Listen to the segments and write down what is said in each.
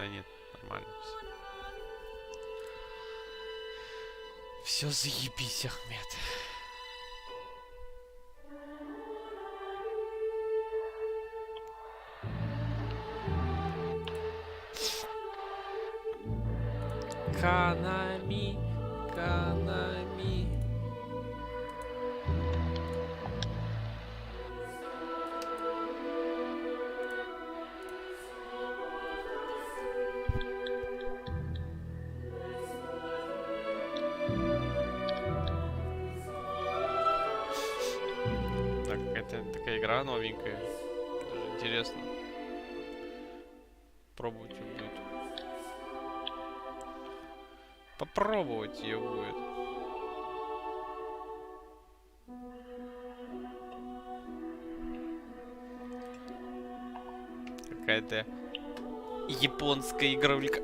Да нет, нормально все. Все заебись, Ахмед. Канами, канами. Так, это такая игра новенькая. Даже интересно. Пробовать ее будет. Попробовать ее будет. Какая-то японская игрулька.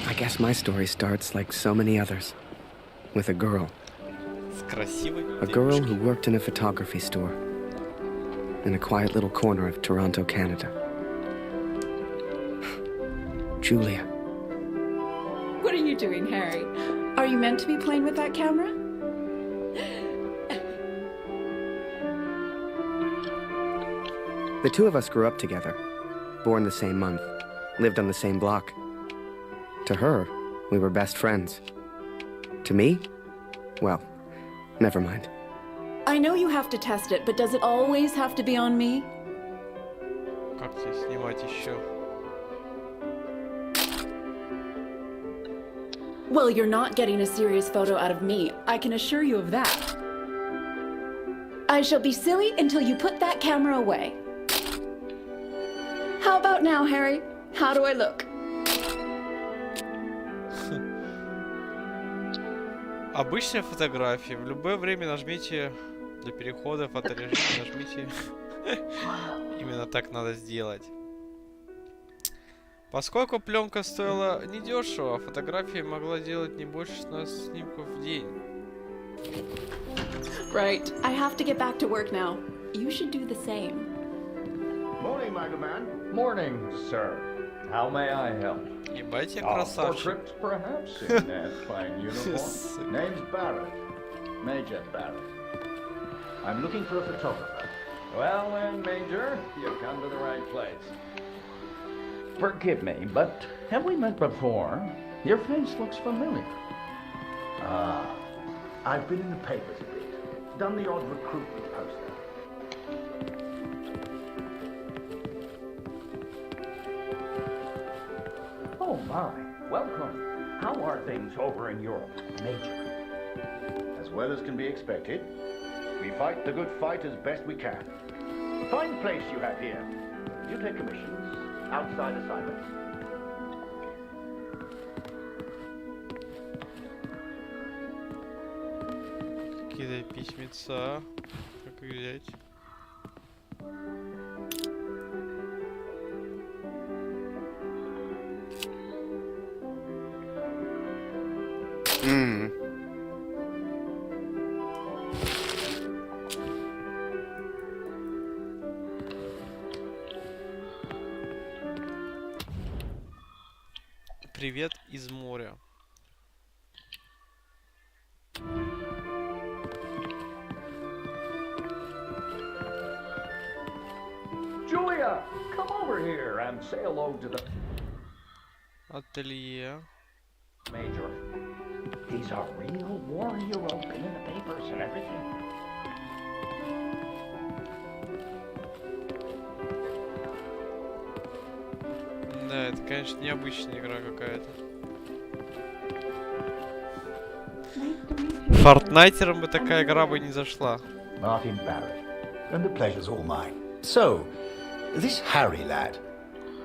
I guess my story starts like so many others, with a girl. A girl who worked in a photography store in a quiet little corner of Toronto, Canada. Julia. What are you doing, Harry? Are you meant to be playing with that camera? The two of us grew up together, born the same month, lived on the same block. To her, we were best friends. To me, well, never mind. I know you have to test it, but does it always have to be on me? Как тебе снимать еще? Well, you're not getting a serious photo out of me. I can assure you of that. I shall be silly until you put that camera away. How about now, Harry? How do I look? Обычная фотография. В любое время нажмите для перехода в фоторежим. Нажмите. Именно так надо сделать. Поскольку пленка стоила недешево, фотография могла делать не больше 16 снимков в день. Right. I have to get back to work now. You should do the same. Morning, Magaman. Morning, sir. How may I help? Ебать я красавчик. Portraits, perhaps, in that fine uniform. Name's Barrett. Major Barrett. I'm looking for a photographer. Well then, Major, you've come to the right place. Forgive me, but have we met before? Your face looks familiar. Ah, I've been in the papers a bit. Done the odd recruitment poster. Oh my, welcome. How are things over in Europe, Major? As well as can be expected. We fight the good fight as best we can. Fine place you have here. You take commissions, outside assignments. Какие-то письмеца. Как их взять? Привет из моря. Area, come over here and say hello to the Ателье. Major. He's a real war hero, been in the papers and everything. Да, это, конечно, необычная игра какая-то. Фортнайтерам бы такая игра бы не зашла. Martin Barrett. And the pleasure's all mine. So, this Harry lad,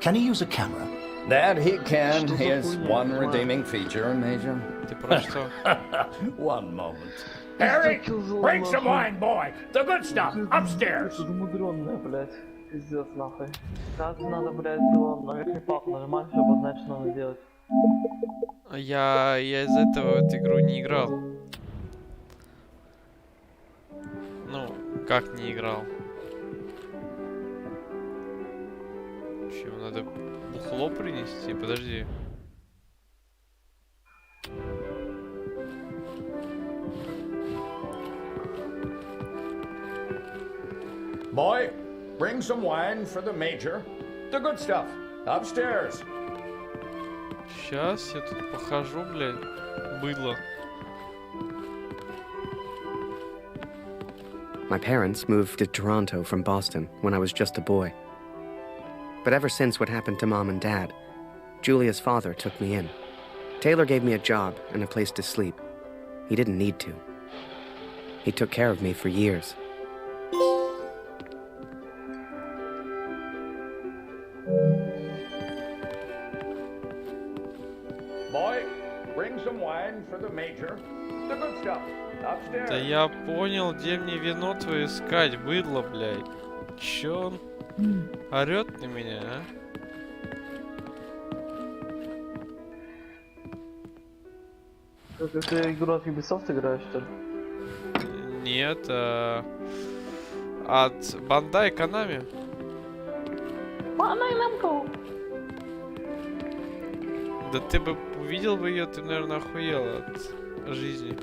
can he use a camera? That he can. His one redeeming feature, Major. Ты про что? One moment. Harry, bring some wine, boy. The good stuff, upstairs. Замудрённая, блядь. Пиздец, нахуй. Кажется, надо, блядь, было на верхний палку нажимать, чтобы знать, что надо делать. Я из-за этого в эту игру не играл. Ну, как не играл? Чего, надо бухло принести? Подожди. Boy, bring some wine for the Major. The good stuff, upstairs. Сейчас я тут похожу, блядь. Быдло. My parents moved to Toronto from Boston when I was just a boy. But ever since what happened to Mom and Dad, Julia's father took me in. Taylor gave me a job and a place to sleep. He didn't need to. He took care of me for years. Boy, bring some wine for the Major. The good stuff, upstairs. Да я понял, где мне вино твое искать, быдло, блядь. Чё он орёт на меня, а? Как ты игру от Ubisoft играешь, что ли? Нет, от Bandai Konami. Bandai Namco! Да ты бы увидел бы ее, ты, наверное, охуел от жизни.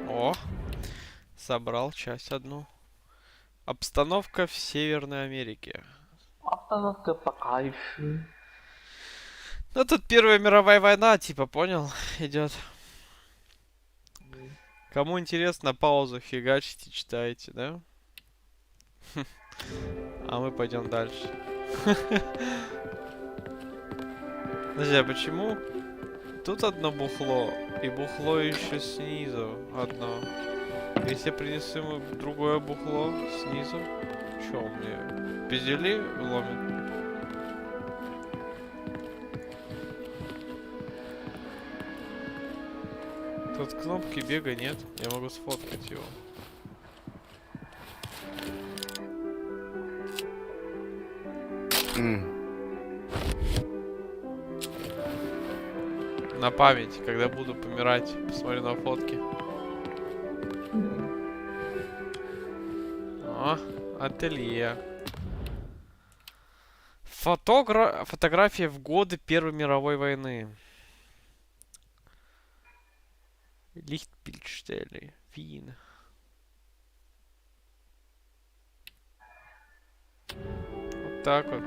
О, собрал часть одну. Обстановка в Северной Америке. Обстановка по кайфу. Ну тут Первая мировая война, типа, понял, идет. Кому интересно, паузу фигачите, читаете, да? А мы пойдем дальше. Подожди, а почему тут одно бухло и бухло еще снизу одно? Если я принесу ему другое бухло снизу, что он мне пиздюли ломит? Тут кнопки бега нет, я могу сфоткать его. На память, когда буду помирать, посмотрю на фотки. О, ателье. Фотография в годы Первой мировой войны. Лихтбильдстели, Вин. Вот так вот.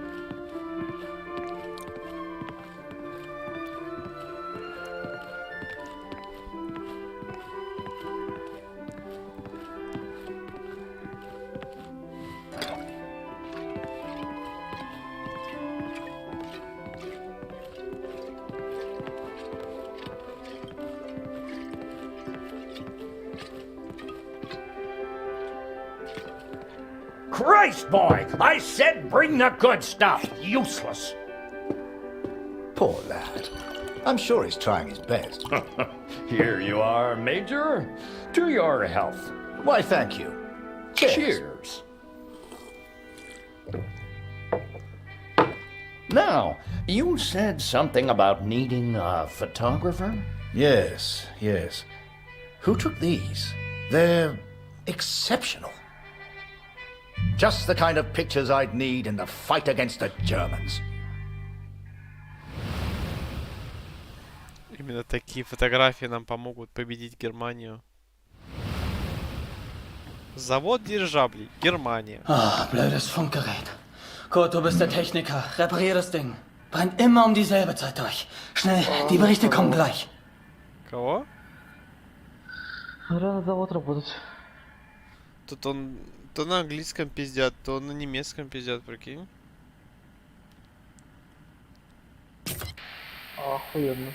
Christ, boy! I said bring the good stuff. Useless. Poor lad. I'm sure he's trying his best. Here you are, Major. To your health. Why, thank you. Cheers. Cheers. Now, you said something about needing a photographer? Yes, yes. Who took these? They're exceptional. Just the kind of pictures I'd need in the fight against the Germans. Именно такие фотографии нам помогут победить Германию. Завод дирижаблей. Германия. Ah, blödes Funkgerät. Kurt, du bist der Techniker. Reparier das Ding. Brennt immer um dieselbe Zeit durch. Schnell, die Berichte kommen gleich. Кого? Рано завод работать. Тут он то на английском пиздят, то на немецком пиздят, прикинь. Охуенно.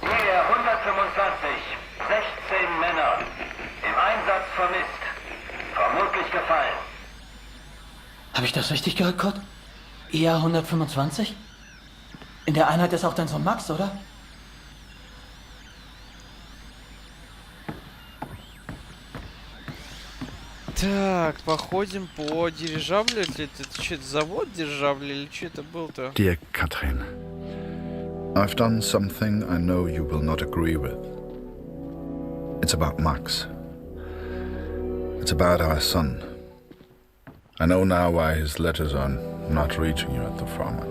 Nähe 125, 16 Männer. Im Einsatz vermisst. Vermutlich gefallen. Habe ich das richtig gehört, Kurt? IA 125? In der Einheit ist auch dein Sohn Max, oder? Так, походим по дирижаблю. Это что, завод дирижабли или что это был-то? Dear Katrin, I've done something I know you will not agree with. It's about Max. It's about our son. I know now why his letters are not reaching you at the front.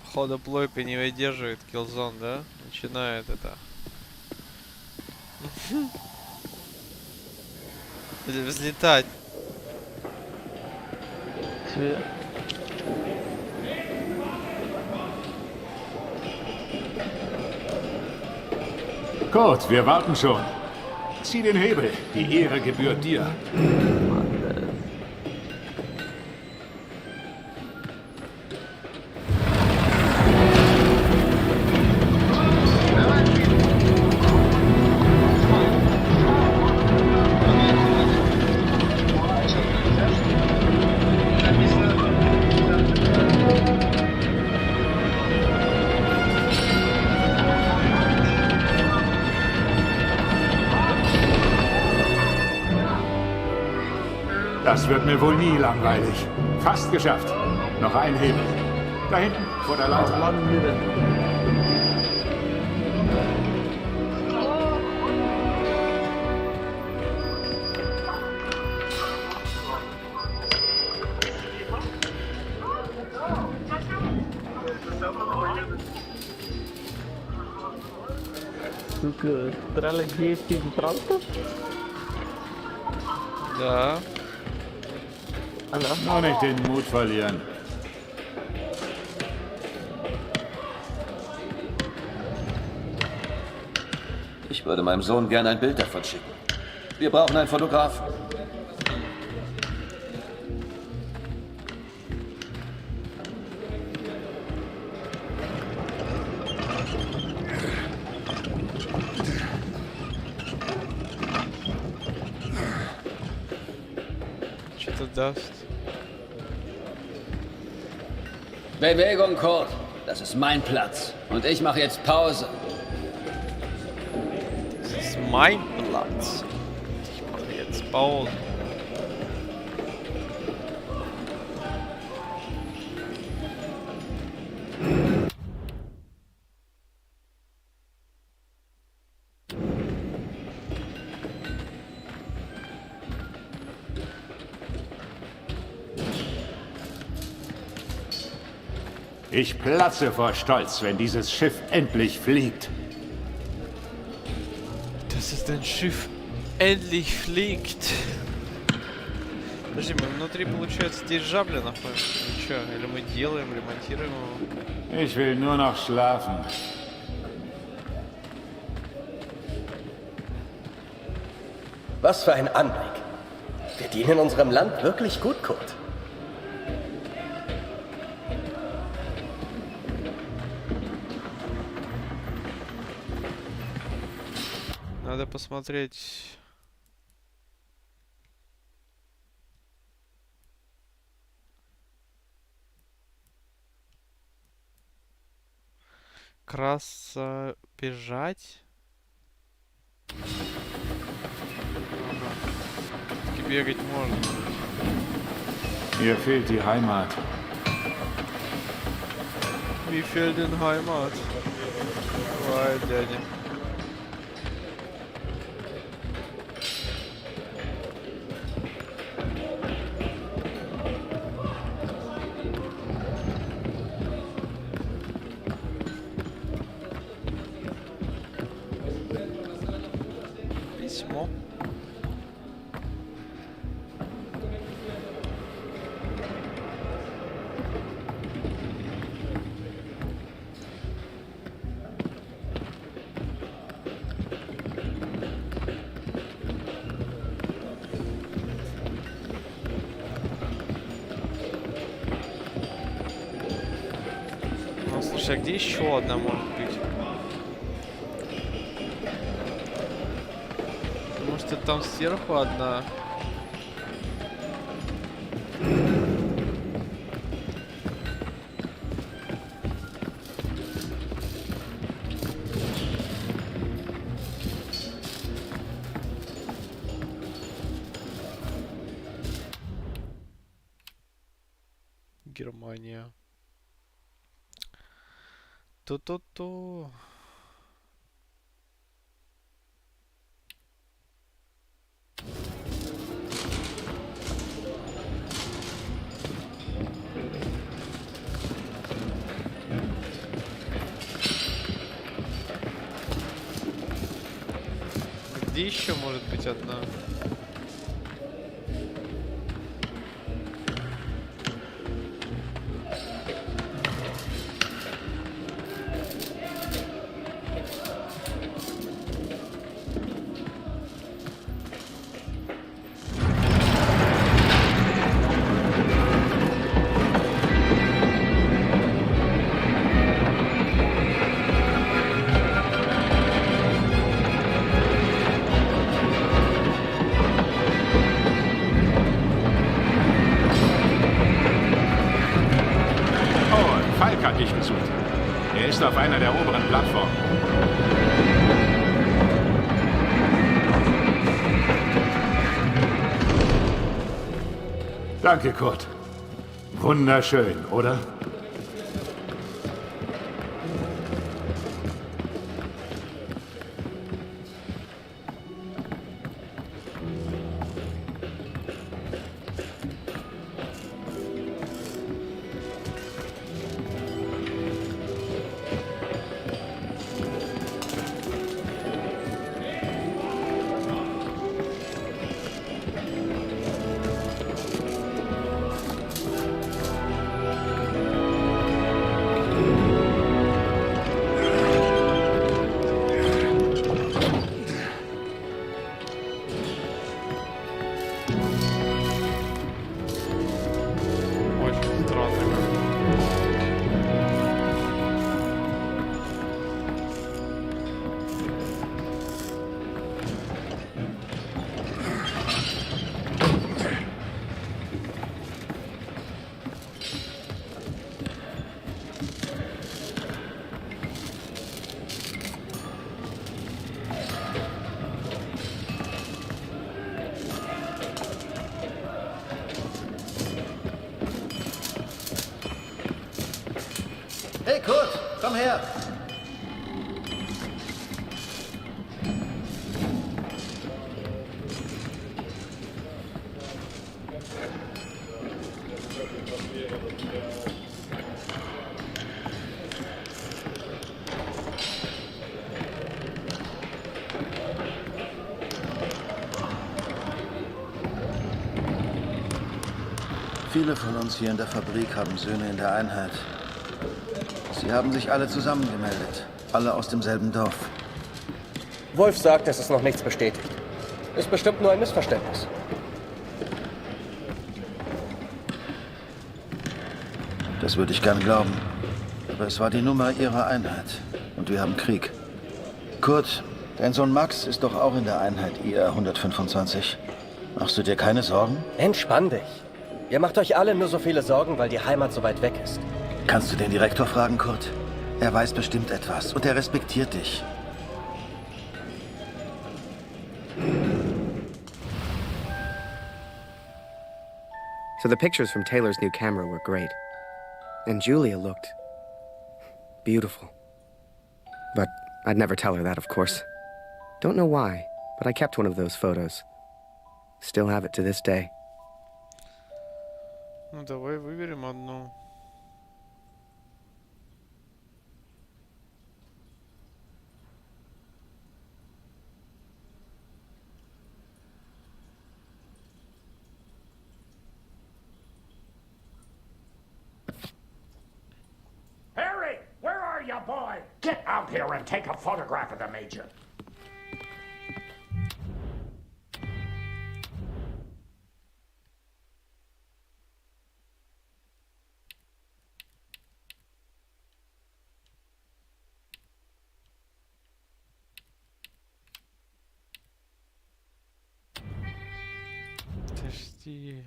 Походу плойка не выдерживает киллзон, да? Начинает это. Взлетать. Тебе. Kurt, wir warten schon. Zieh den Hebel. Die Ehre gebührt dir. Das wird mir wohl nie langweilig. Fast geschafft. Noch ein Hebel. Da hinten, vor der Leiter. Lan biri. Сука, стреляли гейский транспорт? Да. Noch nicht den Mut verlieren. Ich würde meinem Sohn gerne ein Bild davon schicken. Wir brauchen einen Fotografen. Что-то даст. Bewegung, Kurt. Das ist mein Platz. Und ich mache jetzt Pause. Das ist mein Platz. Ich mache jetzt Pause. Ich platze vor Stolz, wenn dieses Schiff endlich fliegt. Das ist ein Schiff. Endlich fliegt. Подожди, мы внутри, получается, дирижабля находимся. Или что? Или мы делаем, ремонтируем его? Ich will nur noch schlafen. Was für ein Anblick. Wir dienen unserem Land wirklich gut, Kurt. Надо посмотреть. Красавчик. Ага. Таки бегать можно. Mir fehlt die Heimat. Mir fehlt die Heimat. Ой, дядя. Письмо. Ну, слушай, а где еще одна может быть? Может, там сверху одна? Германия. То-то-то. Где еще может быть одна? Er ist auf einer der oberen Plattformen. Danke, Kurt. Wunderschön, oder? Hey Kurt, komm her! Viele von uns hier in der Fabrik haben Söhne in der Einheit. Sie haben sich alle zusammengemeldet. Alle aus demselben Dorf. Wolf sagt, es ist noch nichts bestätigt. Ist bestimmt nur ein Missverständnis. Das würde ich gern glauben. Aber es war die Nummer ihrer Einheit. Und wir haben Krieg. Kurt, Dein Sohn Max ist doch auch in der Einheit IR 125. Machst du dir keine Sorgen? Entspann dich. Ihr macht euch alle nur so viele Sorgen, weil die Heimat so weit weg ist. Kannst du den Direktor fragen, Kurt? Er weiß bestimmt etwas und er respektiert dich. So the pictures from Taylor's new camera were great. And Julia looked beautiful. But I'd never tell her that, of course. Don't know why, but I kept one of those photos. Still have it to this day. Ну давай выберем одну. Harry, where are you, boy? Get out here and take a photograph of the Major. Подожди.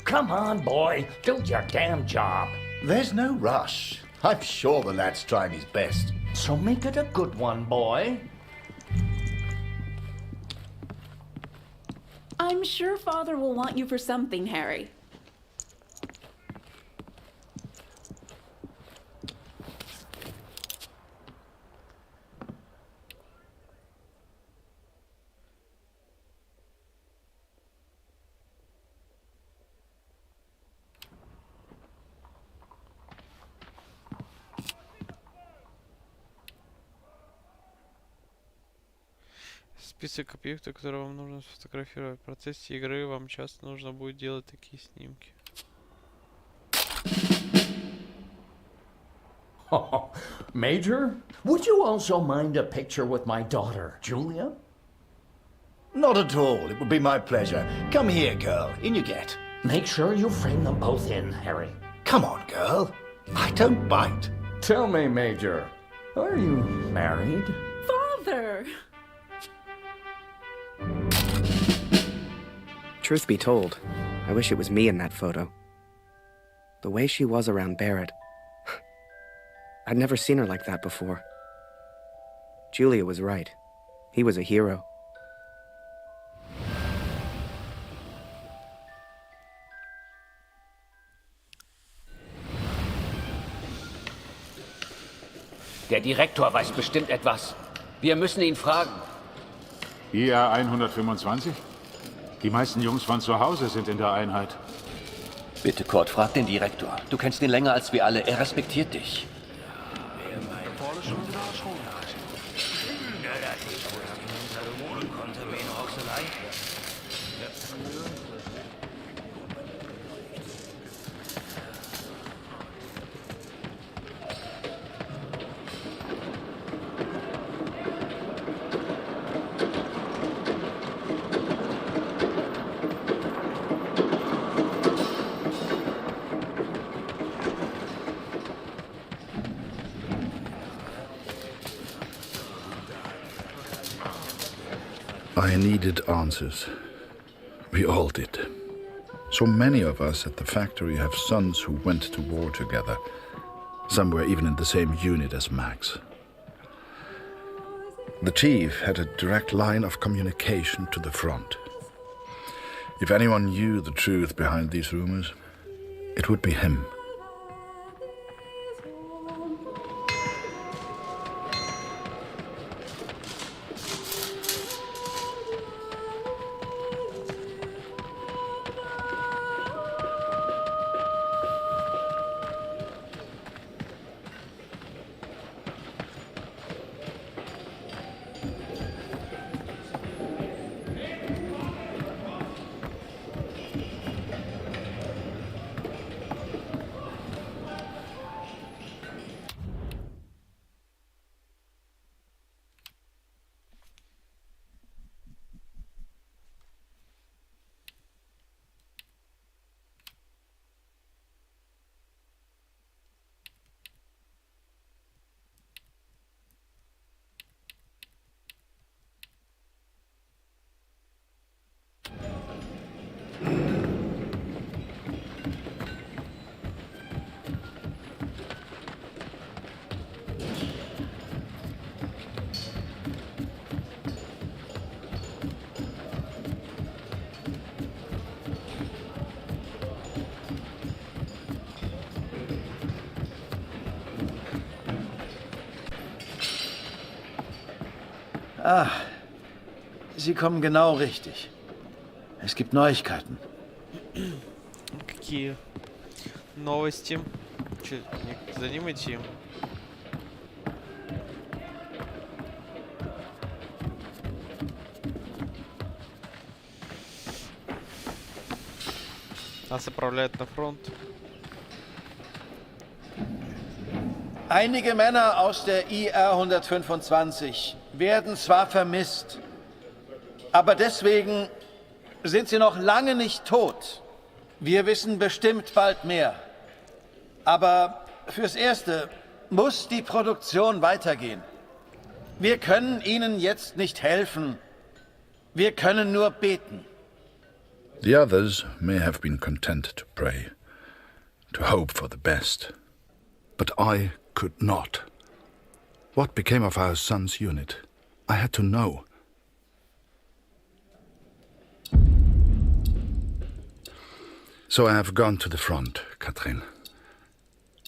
Come on, boy. Do your damn job. There's no rush. I'm sure the lad's trying his best. So make it a good one, boy. I'm sure Father will want you for something, Harry. Список объектов, которые вам нужно сфотографировать. В процессе игры вам часто нужно будет делать такие снимки. Oh, Major, would you also mind a picture with my daughter, Julia? Not at all. It would be my pleasure. Come here, girl. In you get. Make sure you frame them both in, Harry. Come on, girl. I don't bite. Tell me, Major, are you married? Father! Truth be told, I wish it was me in that photo. The way she was around Barrett. I'd never seen her like that before. Julia was right. He was a hero. Der Direktor weiß bestimmt etwas. Wir müssen ihn fragen. IR 125? Die meisten Jungs von zu Hause sind in der Einheit. Bitte, Kurt, frag den Direktor. Du kennst ihn länger als wir alle. Er respektiert dich. I needed answers. We all did. So many of us at the factory have sons who went to war together. Some were even in the same unit as Max. The chief had a direct line of communication to the front. If anyone knew the truth behind these rumors, it would be him. Ah, Sie kommen genau richtig. Es gibt Neuigkeiten. Какие новости? Че, за ним идти? Нас отправляют на фронт. Einige Männer aus der IR 125 werden zwar vermisst, aber deswegen sind sie noch lange nicht tot. Wir wissen bestimmt bald mehr. Aber fürs Erste muss die Produktion weitergehen. Wir können ihnen jetzt nicht helfen. Wir können nur beten. The others may have been content to pray, to hope for the best. But I could not. What became of our son's unit? I had to know. So I have gone to the front, Katrin.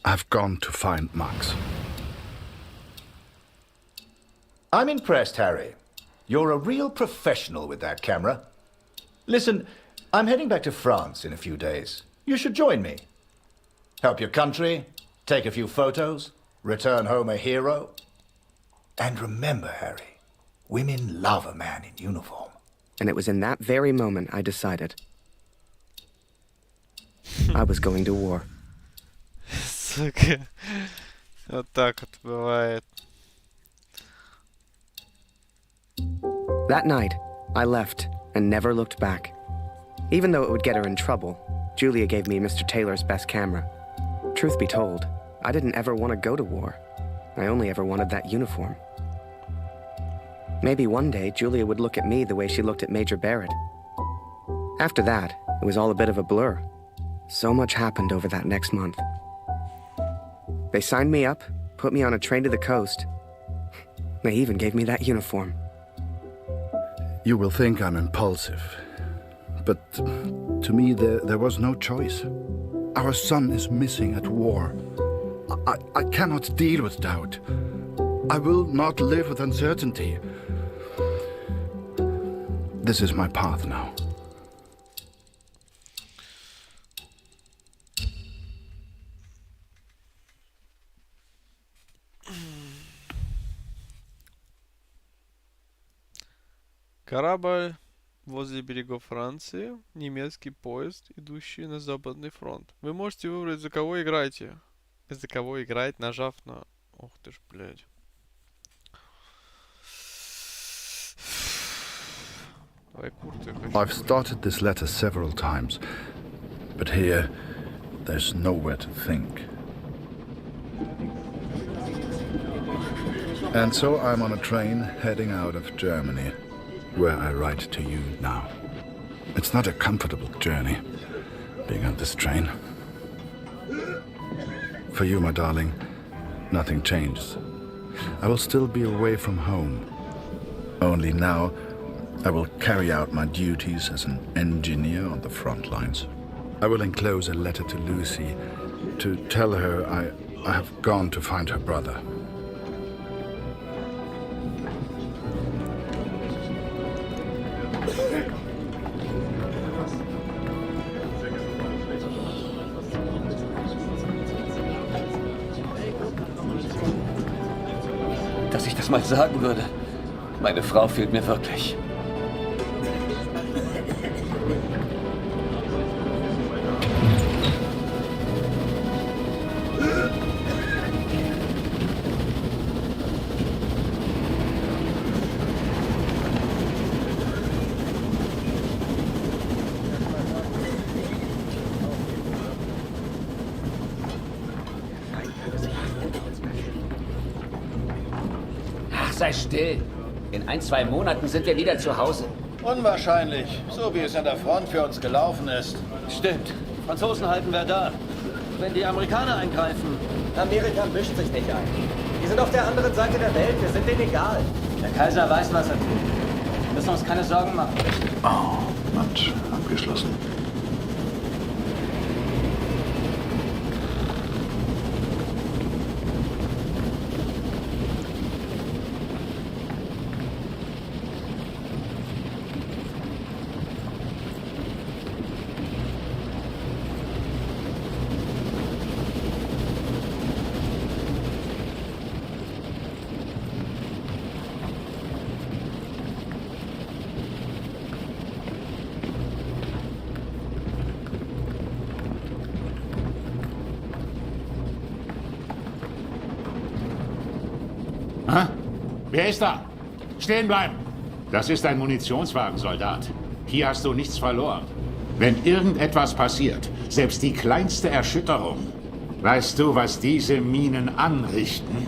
I've gone to find Max. I'm impressed, Harry. You're a real professional with that camera. Listen, I'm heading back to France in a few days. You should join me. Help your country, take a few photos, return home a hero. And remember, Harry, women love a man in uniform. And it was in that very moment I decided I was going to war. Сука. Вот так вот бывает. That night, I left and never looked back. Even though it would get her in trouble, Julia gave me Mr. Taylor's best camera. Truth be told, I didn't ever want to go to war. I only ever wanted that uniform. Maybe one day Julia would look at me the way she looked at Major Barrett. After that, it was all a bit of a blur. So much happened over that next month. They signed me up, put me on a train to the coast. They even gave me that uniform. You will think I'm impulsive, but to me there was no choice. Our son is missing at war. I cannot deal with doubt. I will not live with uncertainty. This is my path now. Корабль возле берегов Франции, немецкий поезд, идущий на Западный фронт. Вы можете выбрать, за кого играете. За кого играть, нажав на... Ух ты ж, блядь. Давай куртку. I've started this letter several times, but here there's nowhere to think. And so I'm on a train heading out of Germany, where I write to you now. It's not a comfortable journey, being on this train. For you, my darling, nothing changes. I will still be away from home. Only now, I will carry out my duties as an engineer on the front lines. I will enclose a letter to Lucy to tell her I have gone to find her brother. Dass ich das mal sagen würde. Meine Frau fehlt mir wirklich. Sei still. In 1-2 Monaten sind wir wieder zu Hause. Unwahrscheinlich, so wie es an der Front für uns gelaufen ist. Stimmt. Franzosen halten wir da. Wenn die Amerikaner eingreifen... Amerika mischt sich nicht ein. Die sind auf der anderen Seite der Welt. Wir sind denen egal. Der Kaiser weiß, was er tut. Wir müssen uns keine Sorgen machen. Oh, Matsch, abgeschlossen. Wer ist da? Stehen bleiben! Das ist ein Munitionswagen, Soldat. Hier hast du nichts verloren. Wenn irgendetwas passiert, selbst die kleinste Erschütterung, weißt du, was diese Minen anrichten?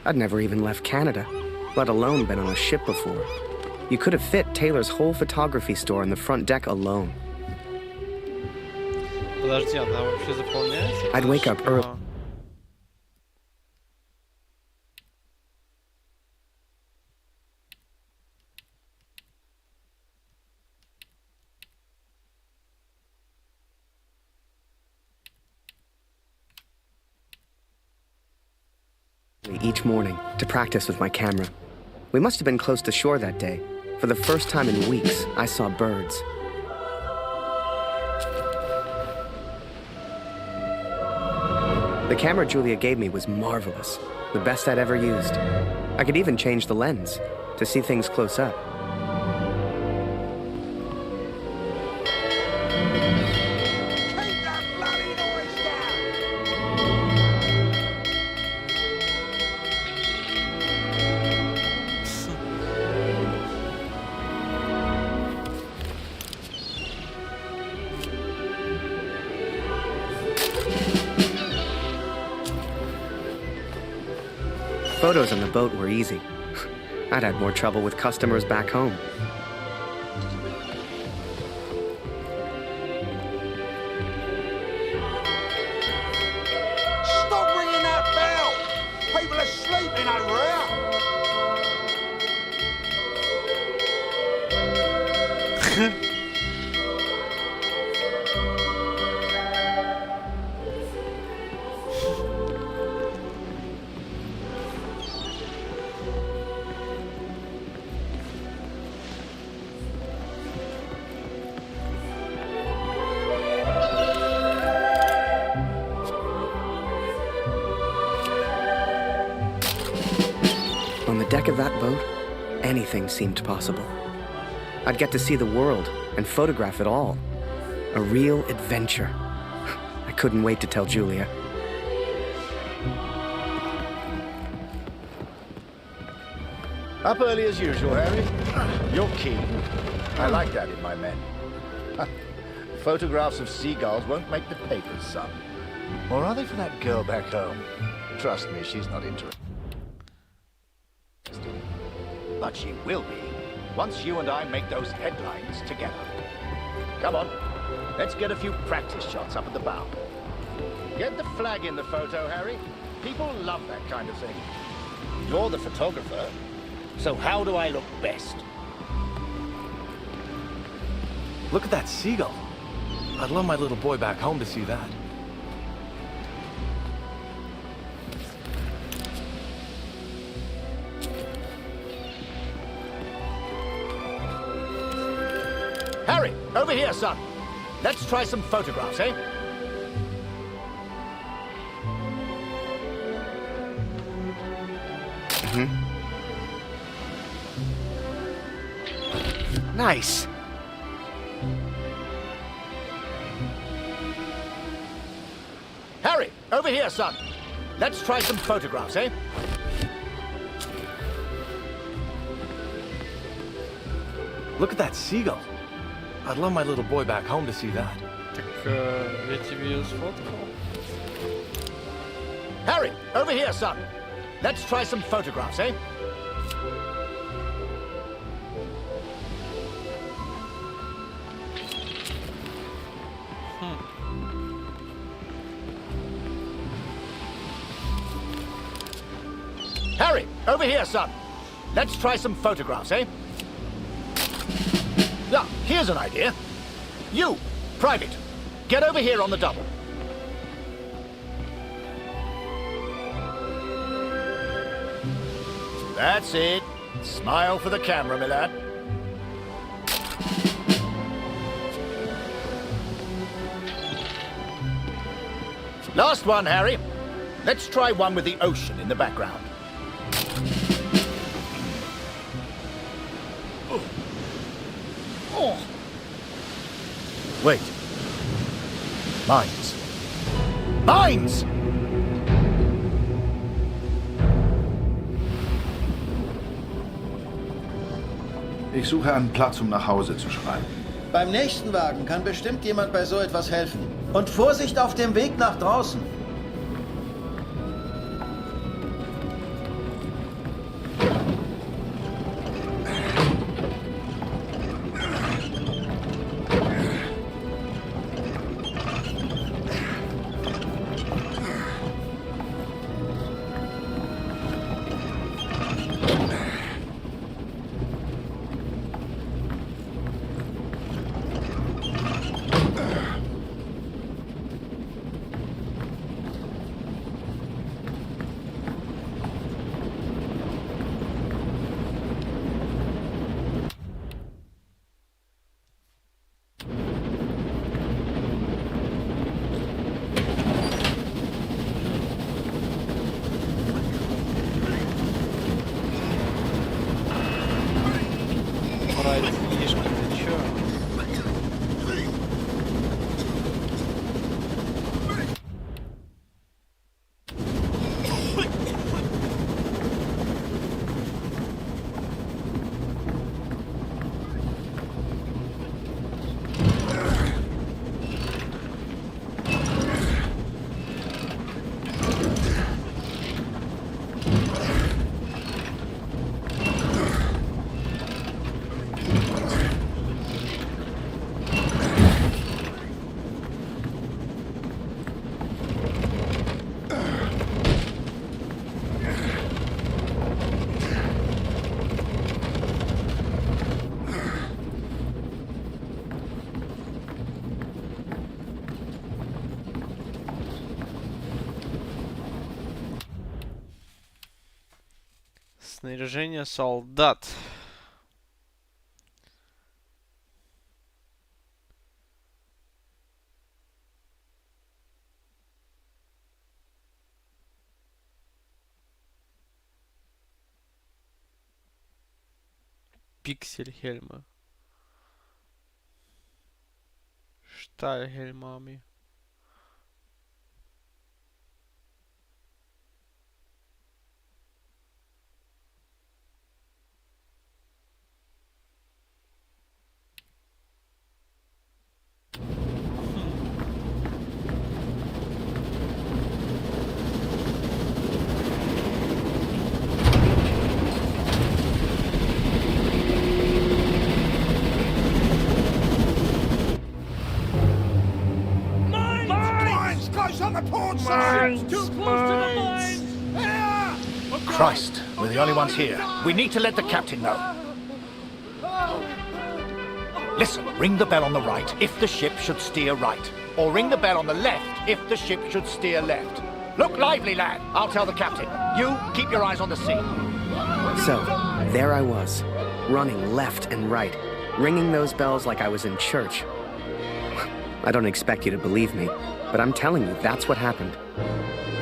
I'd never even left Canada, let alone been on a ship before. You could have fit Taylor's whole photography store on the front deck alone. Подожди, она вообще заполняется? I'd wake up early. Each morning to practice with my camera. We must have been close to shore that day. For the first time in weeks, I saw birds. The camera Julia gave me was marvelous, the best I'd ever used. I could even change the lens to see things close up. Photos on the boat were easy. I'd had more trouble with customers back home. Stop ringing that bell! People are sleeping over here! On the deck of that boat, anything seemed possible. I'd get to see the world and photograph it all. A real adventure. I couldn't wait to tell Julia. Up early as usual, Harry. You're keen. I like that in my men. Photographs of seagulls won't make the papers, son. Or are they for that girl back home? Trust me, she's not interested. But she will be, once you and I make those headlines together. Come on, let's get a few practice shots up at the bow. Get the flag in the photo, Harry. People love that kind of thing. You're the photographer, so how do I look best? Look at that seagull. I'd love my little boy back home to see that. Harry, over here, son. Let's try some photographs, eh? Nice. Harry, over here, son. Let's try some photographs, eh? Look at that seagull. I'd love my little boy back home to see that. Так, я тебе ее сфоткал. Harry, over here, son. Let's try some photographs, eh? Harry, over here, son. Let's try some photographs, eh? Now, here's an idea. You, Private, get over here on the double. That's it. Smile for the camera, my lad. Last one, Harry. Let's try one with the ocean in the background. Wait. Mines. Mines! Ich suche einen Platz, um nach Hause zu schreiben. Beim nächsten Wagen kann bestimmt jemand bei so etwas helfen. Und Vorsicht auf dem Weg nach draußen. Снаряжение солдат. Пиксель-хельмы. Шталь-хельмами. Christ, we're the only ones here. We need to let the captain know. Listen, ring the bell on the right if the ship should steer right. Or ring the bell on the left if the ship should steer left. Look lively, lad. I'll tell the captain. You, keep your eyes on the sea. So, there I was, running left and right, ringing those bells like I was in church. I don't expect you to believe me, but I'm telling you, that's what happened.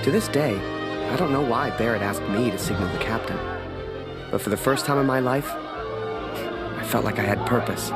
To this day, I don't know why Barrett asked me to signal the captain. But for the first time in my life, I felt like I had purpose.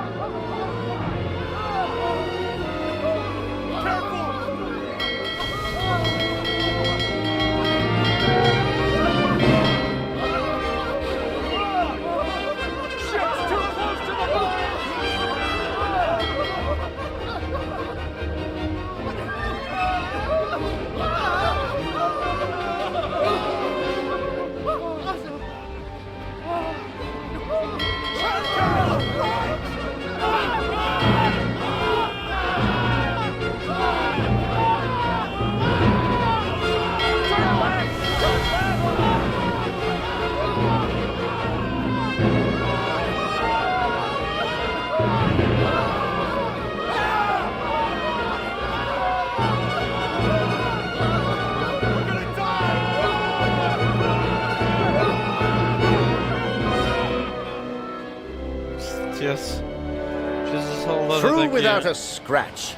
Through without a scratch.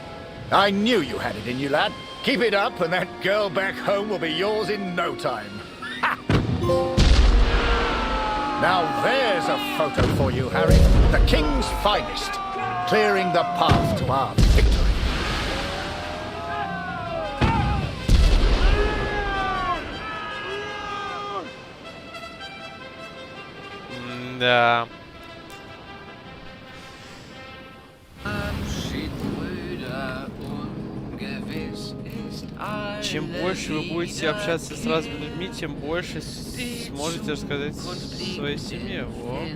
I knew you had it in you, lad. Keep it up and that girl back home will be yours in no time. Ha! Now there's a photo for you, Harry. The King's finest. clearing the path to our victory. Да. Чем больше вы будете общаться с разными людьми, тем больше сможете рассказать своей семье. Во.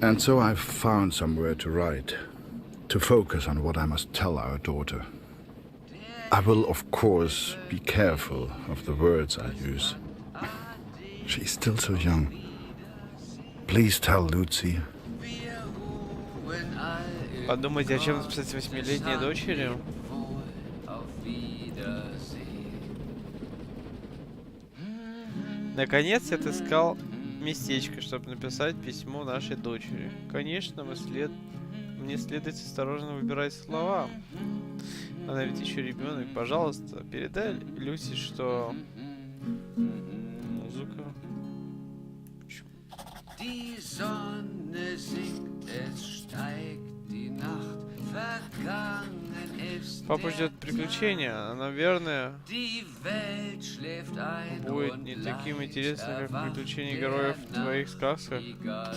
And so I've found somewhere to write, to focus on what I must tell our daughter. I will, of course, be careful of the words I use. She's still so young. Please tell Lucy. Подумайте, о чем написать 8-летней дочери? Наконец я отыскал местечко, чтобы написать письмо нашей дочери. Конечно, мне следует осторожно выбирать слова. Она ведь еще ребенок. Пожалуйста, передай Люси, что... Музыка. Почему? Папа ждет приключения, а, наверное, будет не таким интересным, как приключения героев в твоих сказках. Да.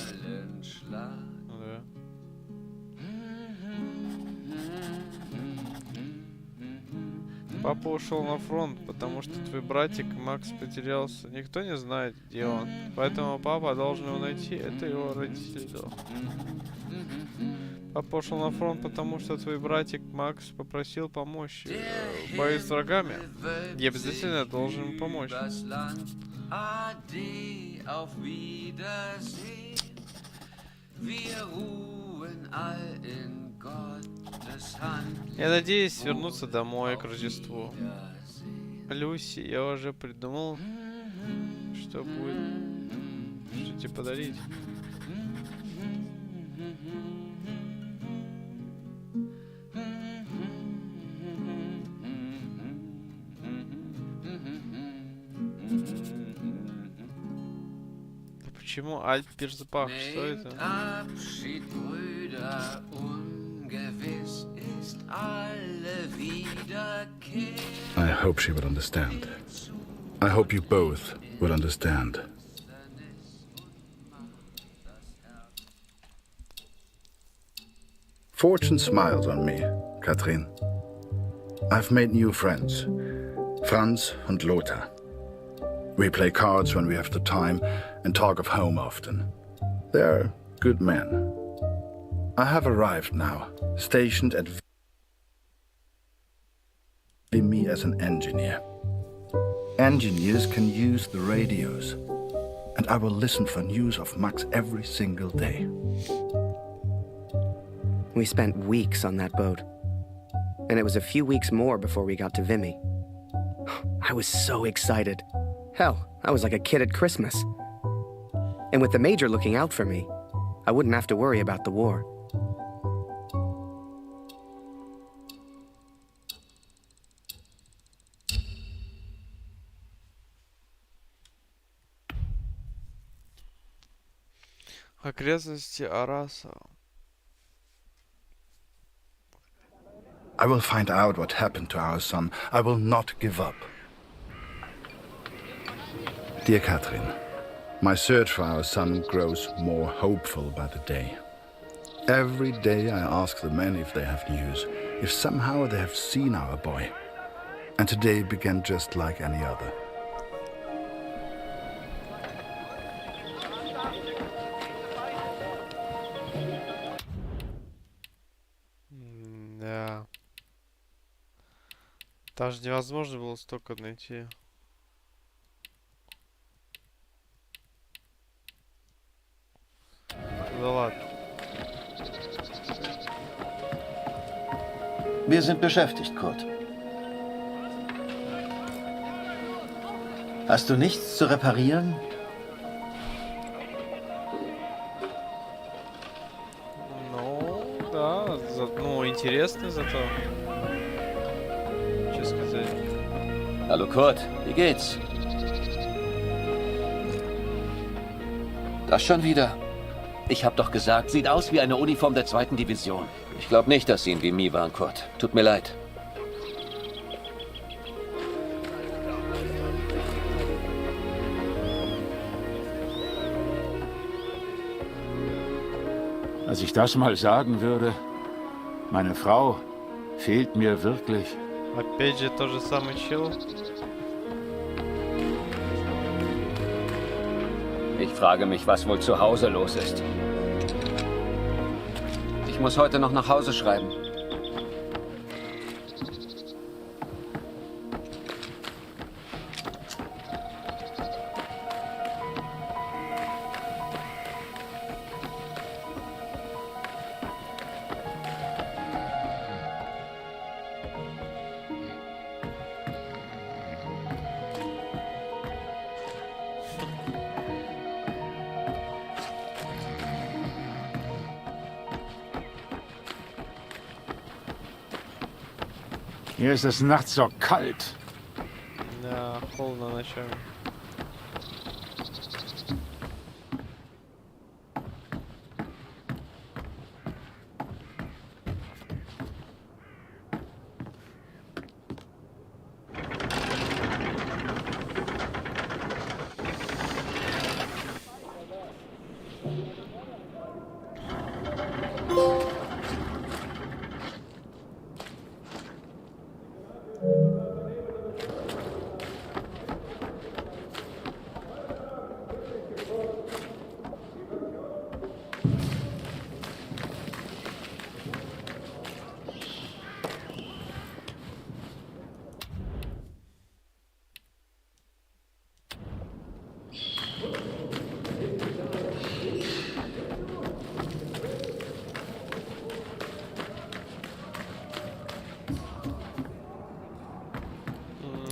Папа ушел на фронт, потому что твой братик Макс потерялся. Никто не знает, где он. Поэтому папа должен его найти. Это его родители. Папа ушел на фронт, потому что твой братик Макс попросил помочь в бою с врагами. Я обязательно должен ему помочь. Я надеюсь вернуться домой к Рождеству. Люси, я уже придумал, что тебе подарить. Почему Альтбирзбах? Что это? I hope she will understand. I hope you both will understand. Fortune smiles on me, Katrin. I've made new friends, Franz and Lothar. We play cards when we have the time and talk of home often. They're good men. I have arrived now, stationed at me as an engineer. Engineers can use the radios, and I will listen for news of Max every single day. We spent weeks on that boat, and it was a few weeks more before we got to Vimy. I was so excited. Hell, I was like a kid at Christmas. And with the Major looking out for me, I wouldn't have to worry about the war. Окрестности Араса. I will find out what happened to our son. I will not give up. Dear Katrin, my search for our son grows more hopeful by the day. Every day I ask the men if they have news, if somehow they have seen our boy. And today began just like any other. Да. Даже невозможно было столько найти. Да ладно. Wir sind beschäftigt, Kurt. Hast du nichts zu reparieren? да, ну, интересно зато. Что сказать? Hallo Kurt, wie geht's? Das schon wieder? Ich hab doch gesagt, sieht aus wie eine Uniform der 2. Division. Ich glaube nicht, dass sie in Vimy waren, Kurt. Tut mir leid. Als ich das mal sagen würde, meine Frau fehlt mir wirklich. Опять же тот же самый чел. Ich frage mich, was wohl zu Hause los ist. Ich muss heute noch nach Hause schreiben. Hier ist es nachts so kalt. Да, холодно ночами.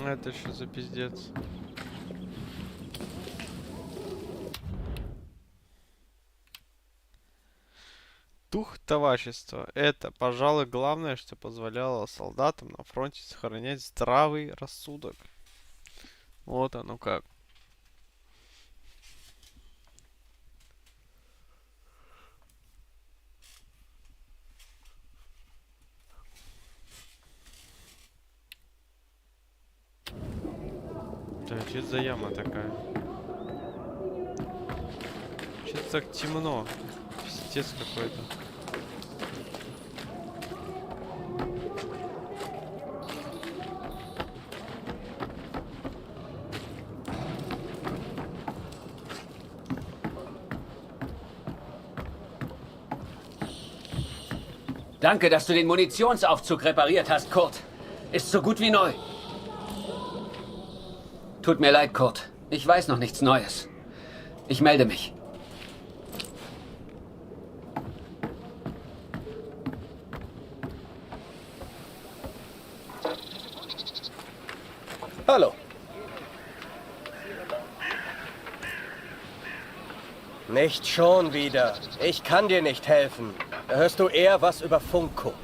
Это что за пиздец? Дух товарищества. Это, пожалуй, главное, что позволяло солдатам на фронте сохранять здравый рассудок. Вот оно как. Да, что это за яма такая? Что-то так темно. Пиздец какой-то. Danke, dass du den Munitionsaufzug repariert hast, Kurt. Ist so gut wie neu. Tut mir leid, Kurt. Ich weiß noch nichts Neues. Ich melde mich. Hallo. Nicht schon wieder. Ich kann dir nicht helfen. Da hörst du eher was über Funk, Kurt.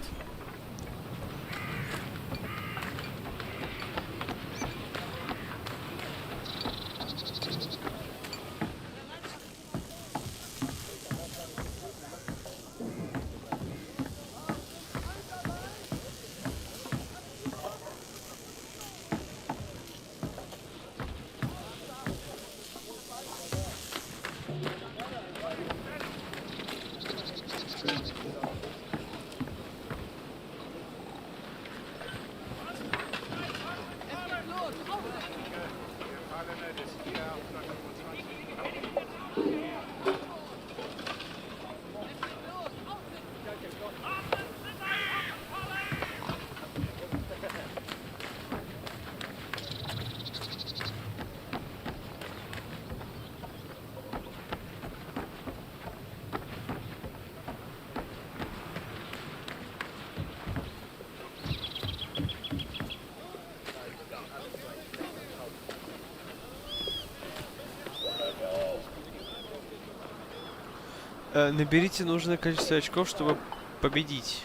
Наберите нужное количество очков, чтобы победить.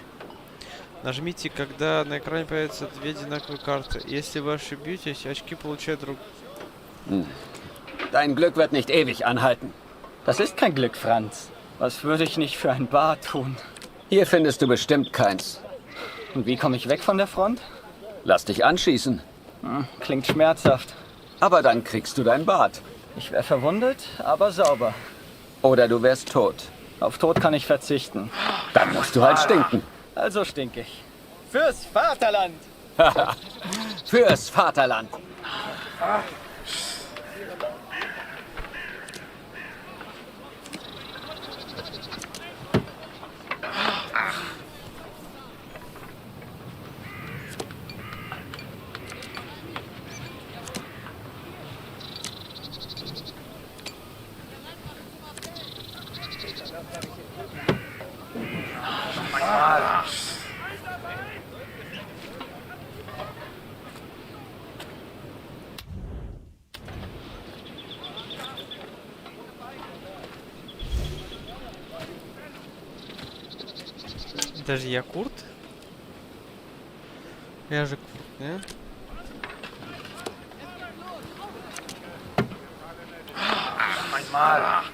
Нажмите, когда на экране появятся две одинаковые карты. Если вы ошибетесь, очки получают друг. Dein Glück wird nicht ewig anhalten. Das ist kein Glück, Franz. Was würde ich nicht für ein Bad tun? Hier findest du bestimmt keins. Und wie komme ich weg von der Front? Lass dich anschießen. Klingt schmerzhaft. Aber dann kriegst du dein Bad. Ich wäre verwundet, aber sauber. Oder du wärst tot. Auf Tod kann ich verzichten. Dann musst du halt stinken. Also stink ich. Fürs Vaterland! Fürs Vaterland! Даже я Курт? Я же Курт, не? Einmal.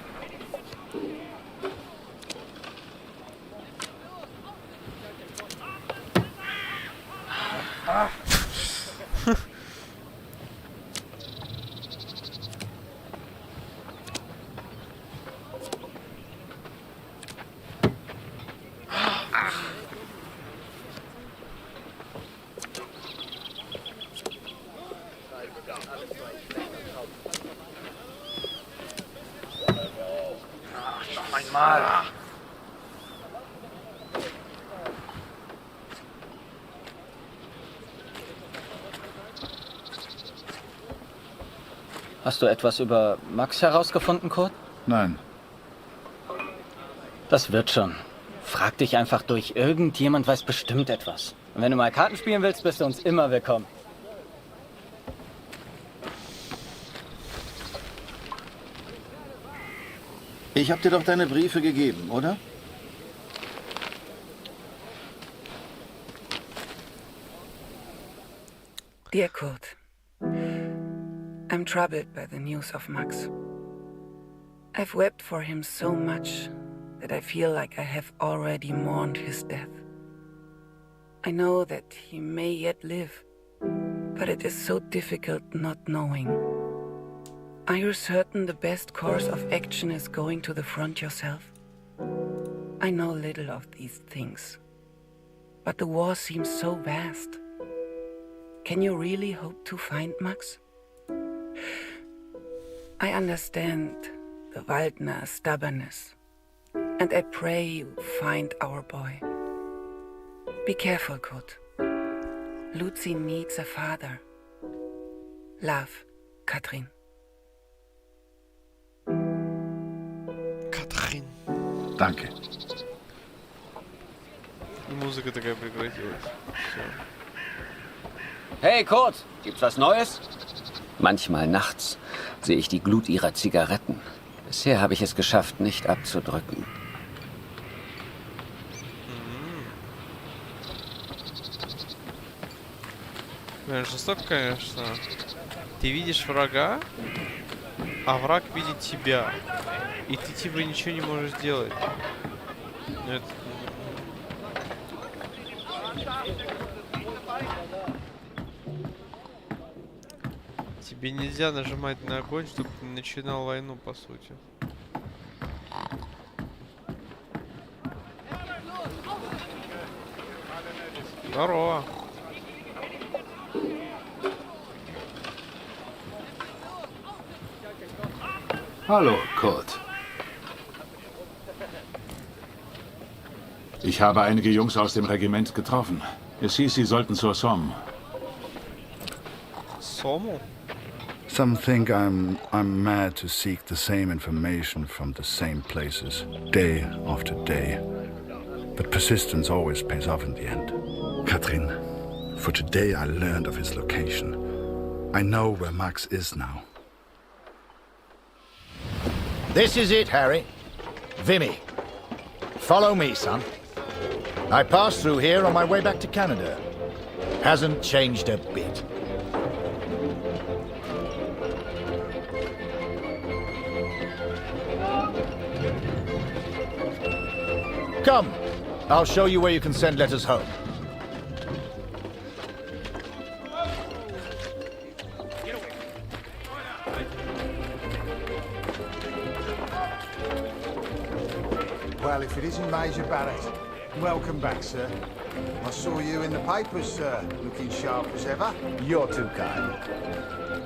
Einmal. Hast du etwas über Max herausgefunden, Kurt? Nein. Das wird schon. Frag dich einfach durch. Irgendjemand weiß bestimmt etwas. Und wenn du mal Karten spielen willst, bist du uns immer willkommen. Ich hab dir doch deine Briefe gegeben, oder? Dear Kurt, I'm troubled by the news of Max. I've wept for him so much that I feel like I have already mourned his death. I know that he may yet live, but it is so difficult not knowing. Are you certain the best course of action is going to the front yourself? I know little of these things, but the war seems so vast. Can you really hope to find Max? I understand the Waldner stubbornness, and I pray you find our boy. Be careful, Kurt. Lucy needs a father. Love, Katrin. Katrin. Danke. Музыка такая прекратилась. Все. Hey Kurt, gibt's was Neues? Manchmal nachts sehe ich die Glut ihrer Zigaretten. Bisher habe ich es geschafft, nicht abzudrücken. Жестоко, конечно. Ты видишь врага, а враг видит тебя. И ты типа ничего не можешь сделать. Это... Тебе нельзя нажимать на огонь, чтобы ты начинал войну, по сути. Здорово. Hallo, Kurt. Ich habe einige Jungs aus dem Regiment getroffen. Es hieß, sie sollten zur Somme. Somme? Some think I'm mad to seek the same information from the same places, day after day. But persistence always pays off in the end. Katrin, for today I learned of his location. I know where Max is now. This is it, Harry. Vimy. Follow me, son. I passed through here on my way back to Canada. Hasn't changed a bit. Come, I'll show you where you can send letters home. Well, if it isn't Major Barrett, welcome back, sir. I saw you in the papers, sir, looking sharp as ever. You're too kind.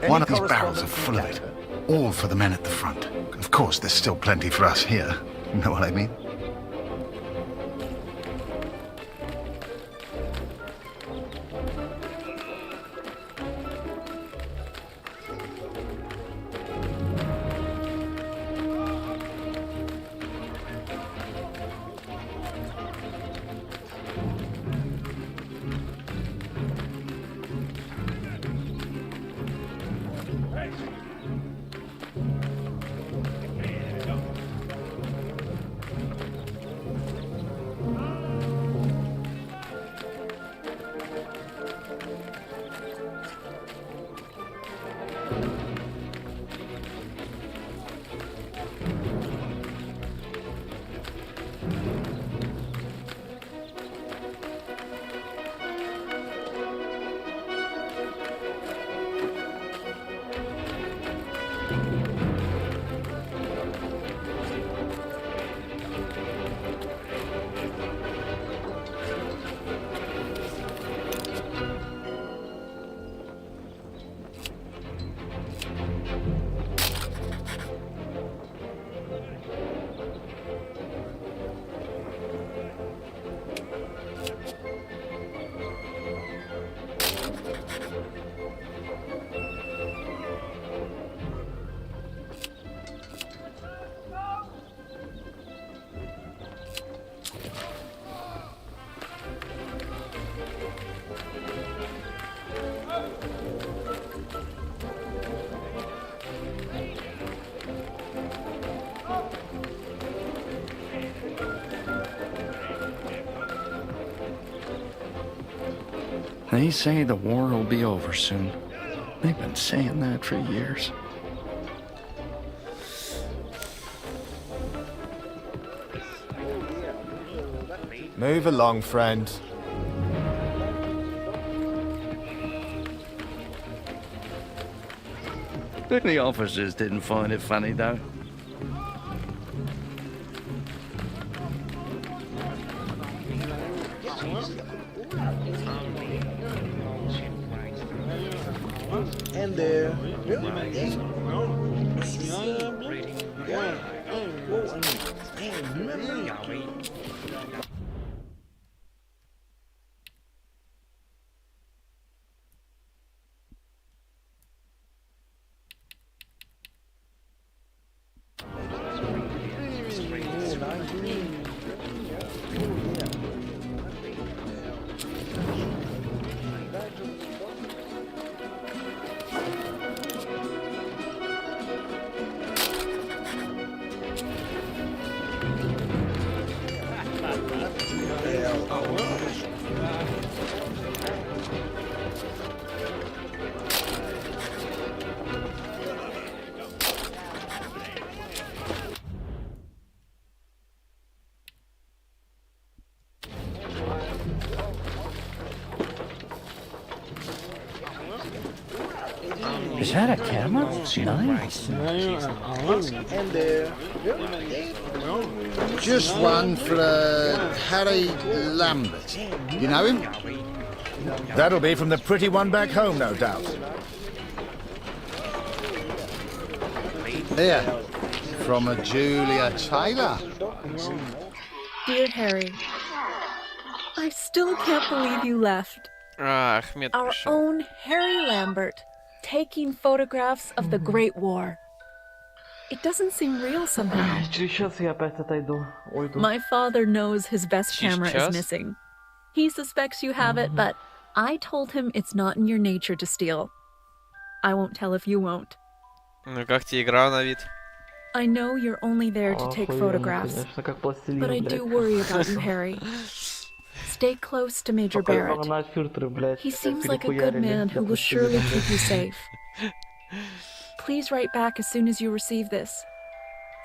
One of these barrels are full of it. All for the men at the front. Of course, there's still plenty for us here. You know what I mean? They say the war will be over soon. They've been saying that for years. Move along, friend. The officers didn't find it funny, though. And there. Is that a camera? Nice. And there. Just one for Harry Lambert. You know him? That'll be from the pretty one back home, no doubt. Here, from a Julia Taylor. Dear Harry, I still can't believe you left. Ахмед Our пришел. own Harry Lambert, taking photographs of the Great War. It doesn't seem real somehow. Сейчас я опять отойду. Уйду. My father knows his best camera is Сейчас? missing. He suspects you have it, but I told him it's not in your nature to steal. I won't tell if you won't. Ну как тебе игра на вид? I know you're only there to take Охуенно, photographs, конечно, как пластилин, but I блядь. do worry about you, Harry. Stay close to Major Только Barrett. нажимать фильтры, блядь. He seems like a good перехуярили, man who will допустим. surely keep you safe. Please write back as soon as you receive this.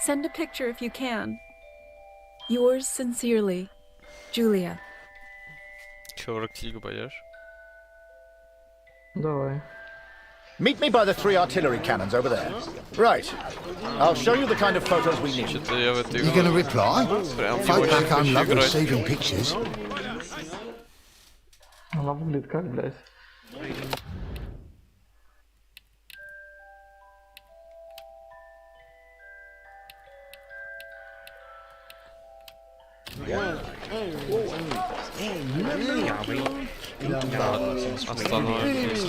Send a picture if you can. Yours sincerely, Julia. Чё, Роксига пойдёшь? Давай. Meet me by the 3 artillery cannons over there. Right. I'll show you the kind of photos we need. Что-то я в этой You gonna reply? Прям не Folk очень back home хочу love играть. receiving pictures. Она выглядит как, блядь? Остановимся.